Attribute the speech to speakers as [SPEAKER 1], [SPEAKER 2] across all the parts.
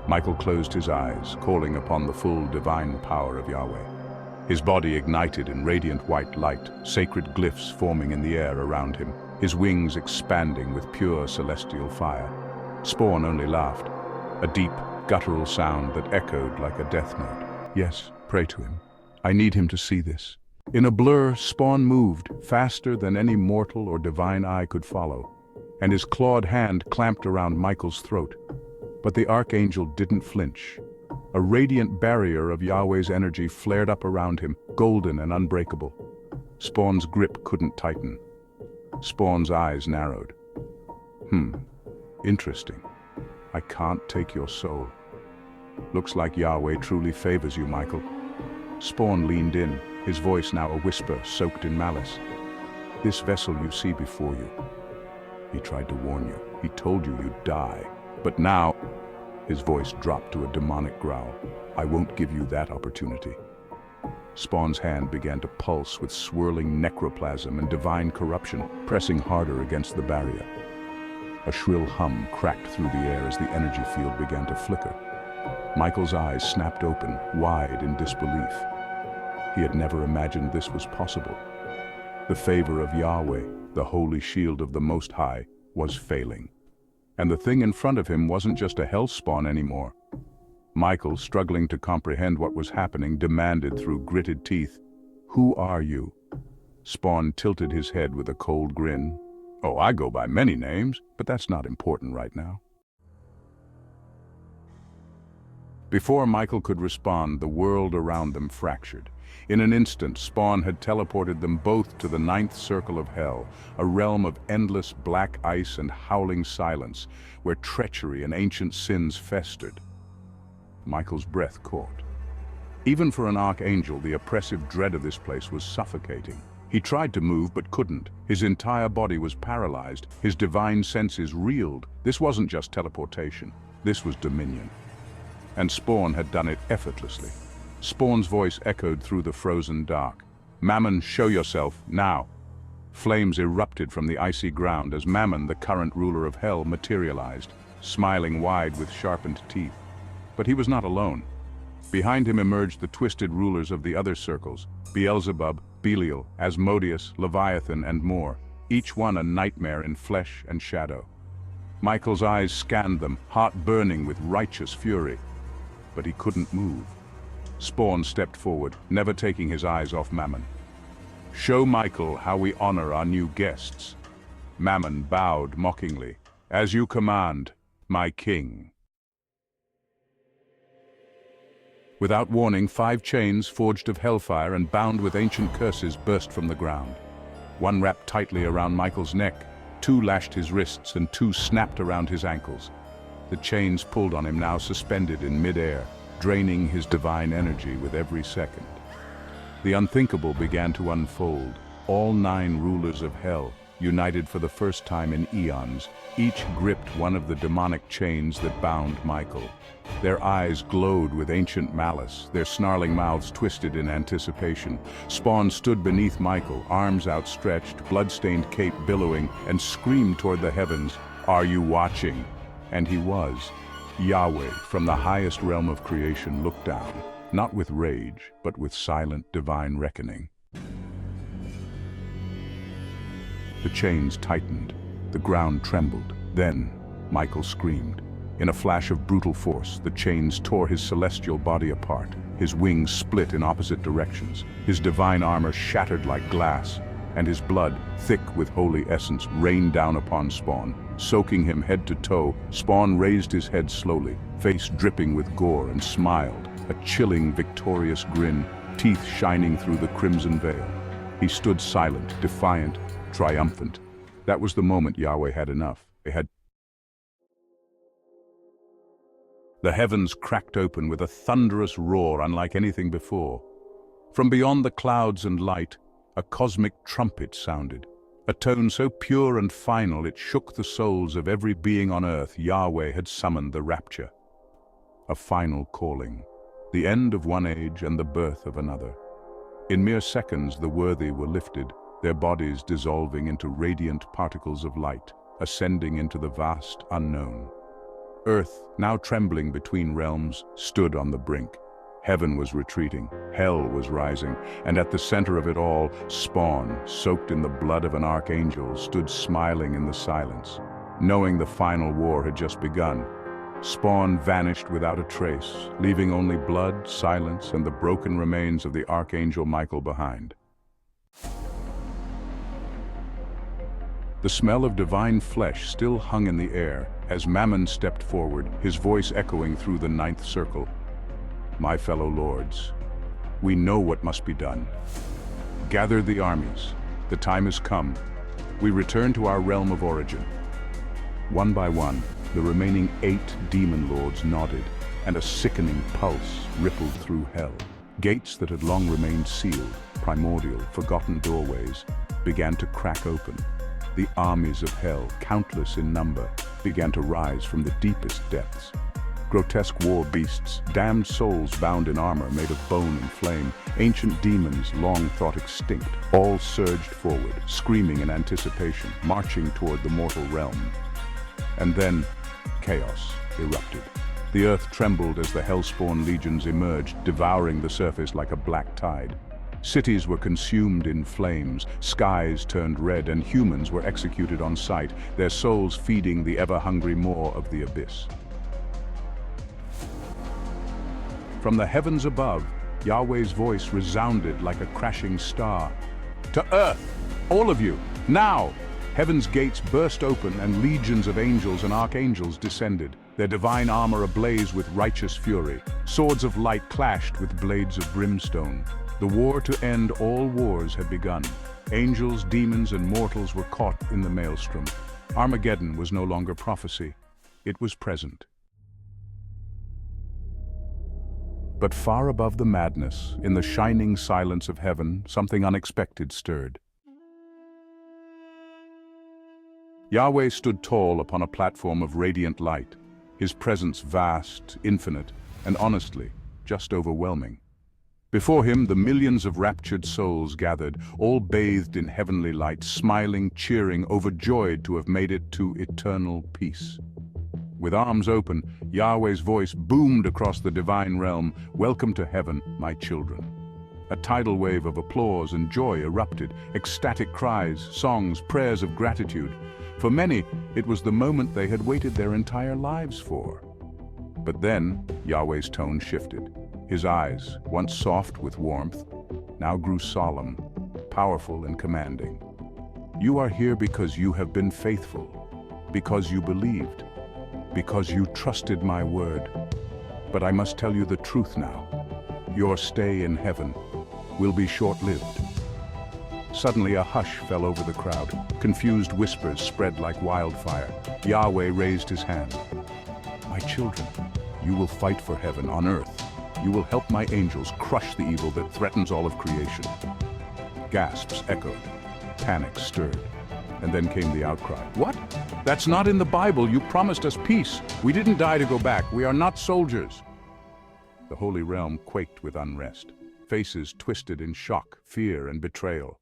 [SPEAKER 1] Michael closed his eyes, calling upon the full divine power of Yahweh. His body ignited in radiant white light, sacred glyphs forming in the air around him, his wings expanding with pure celestial fire. Spawn only laughed, a deep, guttural sound that echoed like a death note. Yes, pray to him. I need him to see this. In a blur, Spawn moved, faster than any mortal or divine eye could follow, and his clawed hand clamped around Michael's throat. But the archangel didn't flinch. A radiant barrier of Yahweh's energy flared up around him, golden and unbreakable. Spawn's grip couldn't tighten. Spawn's eyes narrowed. Interesting. I can't take your soul. Looks like Yahweh truly favors you, Michael. Spawn leaned in, his voice now a whisper soaked in malice. This vessel you see before you. He tried to warn you. He told you you'd die. But now, his voice dropped to a demonic growl. I won't give you that opportunity. Spawn's hand began to pulse with swirling necroplasm and divine corruption, pressing harder against the barrier. A shrill hum cracked through the air as the energy field began to flicker. Michael's eyes snapped open, wide in disbelief. He had never imagined this was possible. The favor of Yahweh, the holy shield of the Most High, was failing. And the thing in front of him wasn't just a hell spawn anymore. Michael, struggling to comprehend what was happening, demanded through gritted teeth, "Who are you?" Spawn tilted his head with a cold grin. "Oh, I go by many names, but that's not important right now." Before Michael could respond, the world around them fractured. In an instant, Spawn had teleported them both to the ninth circle of hell, a realm of endless black ice and howling silence, where treachery and ancient sins festered. Michael's breath caught. Even for an archangel, the oppressive dread of this place was suffocating. He tried to move but couldn't. His entire body was paralyzed. His divine senses reeled. This wasn't just teleportation. This was dominion. And Spawn had done it effortlessly. Spawn's voice echoed through the frozen dark. "Mammon, show yourself, now!" Flames erupted from the icy ground as Mammon, the current ruler of hell, materialized, smiling wide with sharpened teeth. But he was not alone. Behind him emerged the twisted rulers of the other circles, Beelzebub, Belial, Asmodeus, Leviathan, and more, each one a nightmare in flesh and shadow. Michael's eyes scanned them, heart burning with righteous fury. But he couldn't move. Spawn stepped forward, never taking his eyes off Mammon. "Show Michael how we honor our new guests." Mammon bowed mockingly. "As you command, my king." Without warning, 5 chains forged of hellfire and bound with ancient curses burst from the ground. One wrapped tightly around Michael's neck, 2 lashed his wrists, and 2 snapped around his ankles. The chains pulled on him, now suspended in mid-air, draining his divine energy with every second. The unthinkable began to unfold. All 9 rulers of hell, united for the first time in eons, each gripped one of the demonic chains that bound Michael. Their eyes glowed with ancient malice, their snarling mouths twisted in anticipation. Spawn stood beneath Michael, arms outstretched, blood-stained cape billowing, and screamed toward the heavens, "Are you watching?" And he was. Yahweh, from the highest realm of creation, looked down, not with rage, but with silent divine reckoning. The chains tightened, the ground trembled. Then, Michael screamed. In a flash of brutal force, the chains tore his celestial body apart. His wings split in opposite directions. His divine armor shattered like glass, and his blood, thick with holy essence, rained down upon Spawn. Soaking him head to toe, Spawn raised his head slowly, face dripping with gore, and smiled, a chilling, victorious grin, teeth shining through the crimson veil. He stood silent, defiant, triumphant. That was the moment Yahweh had enough. The heavens cracked open with a thunderous roar unlike anything before. From beyond the clouds and light, a cosmic trumpet sounded, a tone so pure and final it shook the souls of every being on earth. Yahweh had summoned the rapture. A final calling, the end of one age and the birth of another. In mere seconds the worthy were lifted, their bodies dissolving into radiant particles of light, ascending into the vast unknown. Earth, now trembling between realms, stood on the brink. Heaven was retreating, hell was rising, and at the center of it all, Spawn, soaked in the blood of an archangel, stood smiling in the silence. Knowing the final war had just begun, Spawn vanished without a trace, leaving only blood, silence, and the broken remains of the Archangel Michael behind. The smell of divine flesh still hung in the air as Mammon stepped forward, his voice echoing through the ninth circle. My fellow lords, we know what must be done. Gather the armies. The time has come. We return to our realm of origin. One by one, the remaining 8 demon lords nodded, and a sickening pulse rippled through hell. Gates that had long remained sealed, primordial, forgotten doorways, began to crack open. The armies of hell, countless in number, began to rise from the deepest depths. Grotesque war beasts, damned souls bound in armor made of bone and flame, ancient demons long thought extinct, all surged forward, screaming in anticipation, marching toward the mortal realm. And then, chaos erupted. The earth trembled as the hellspawn legions emerged, devouring the surface like a black tide. Cities were consumed in flames, skies turned red, and humans were executed on sight, their souls feeding the ever-hungry maw of the abyss. From the heavens above, Yahweh's voice resounded like a crashing star. To earth, all of you, now! Heaven's gates burst open and legions of angels and archangels descended, their divine armor ablaze with righteous fury. Swords of light clashed with blades of brimstone. The war to end all wars had begun. Angels, demons, and mortals were caught in the maelstrom. Armageddon was no longer prophecy. It was present. But far above the madness, in the shining silence of heaven, something unexpected stirred. Yahweh stood tall upon a platform of radiant light, his presence vast, infinite, and honestly, just overwhelming. Before him, the millions of raptured souls gathered, all bathed in heavenly light, smiling, cheering, overjoyed to have made it to eternal peace. With arms open, Yahweh's voice boomed across the divine realm, "Welcome to heaven, my children." A tidal wave of applause and joy erupted, ecstatic cries, songs, prayers of gratitude. For many, it was the moment they had waited their entire lives for. But then, Yahweh's tone shifted. His eyes, once soft with warmth, now grew solemn, powerful and commanding. You are here because you have been faithful, because you believed, because you trusted my word. But I must tell you the truth now. Your stay in heaven will be short-lived. Suddenly a hush fell over the crowd. Confused whispers spread like wildfire. Yahweh raised his hand. My children, you will fight for heaven on earth. You will help my angels crush the evil that threatens all of creation. Gasps echoed. Panic stirred. And then came the outcry. What? That's not in the Bible. You promised us peace. We didn't die to go back. We are not soldiers. The holy realm quaked with unrest. Faces twisted in shock, fear, and betrayal.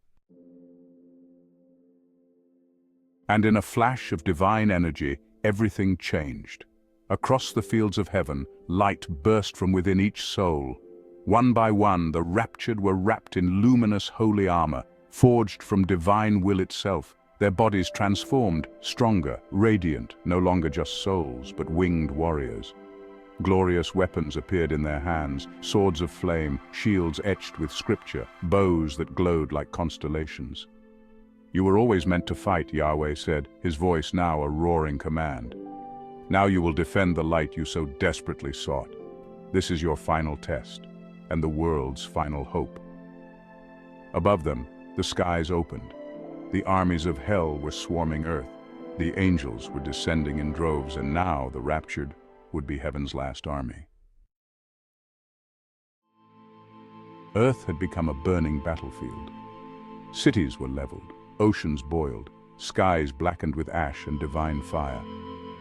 [SPEAKER 1] And in a flash of divine energy, everything changed. Across the fields of heaven, light burst from within each soul. One by one, the raptured were wrapped in luminous holy armor, forged from divine will itself, their bodies transformed, stronger, radiant, no longer just souls, but winged warriors. Glorious weapons appeared in their hands, swords of flame, shields etched with scripture, bows that glowed like constellations. You were always meant to fight, Yahweh said, his voice now a roaring command. Now you will defend the light you so desperately sought. This is your final test, and the world's final hope. Above them, the skies opened. The armies of hell were swarming earth. The angels were descending in droves, and now the raptured would be heaven's last army. Earth had become a burning battlefield. Cities were leveled, oceans boiled, skies blackened with ash and divine fire.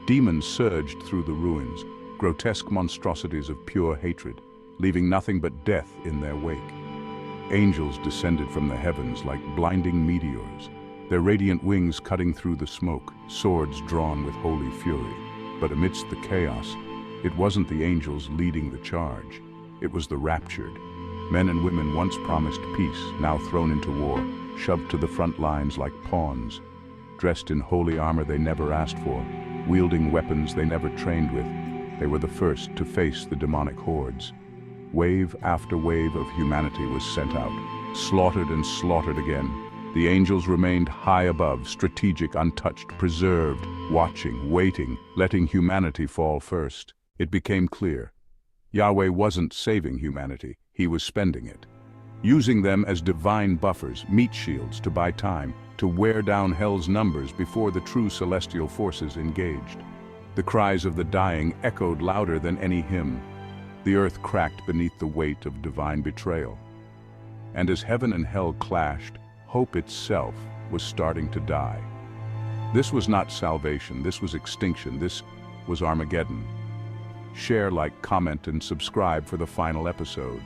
[SPEAKER 1] Demons surged through the ruins, grotesque monstrosities of pure hatred, leaving nothing but death in their wake. Angels descended from the heavens like blinding meteors, their radiant wings cutting through the smoke, swords drawn with holy fury. But amidst the chaos, it wasn't the angels leading the charge. It was the raptured. Men and women once promised peace, now thrown into war, shoved to the front lines like pawns, dressed in holy armor they never asked for, wielding weapons they never trained with. They were the first to face the demonic hordes. Wave after wave of humanity was sent out, slaughtered and slaughtered again. The angels remained high above, strategic, untouched, preserved, watching, waiting, letting humanity fall first. It became clear. Yahweh wasn't saving humanity, he was spending it. Using them as divine buffers, meat shields to buy time, to wear down hell's numbers before the true celestial forces engaged. The cries of the dying echoed louder than any hymn. The earth cracked beneath the weight of divine betrayal. And as heaven and hell clashed, hope itself was starting to die. This was not salvation, this was extinction, this was Armageddon. Share, like, comment, and subscribe for the final episode.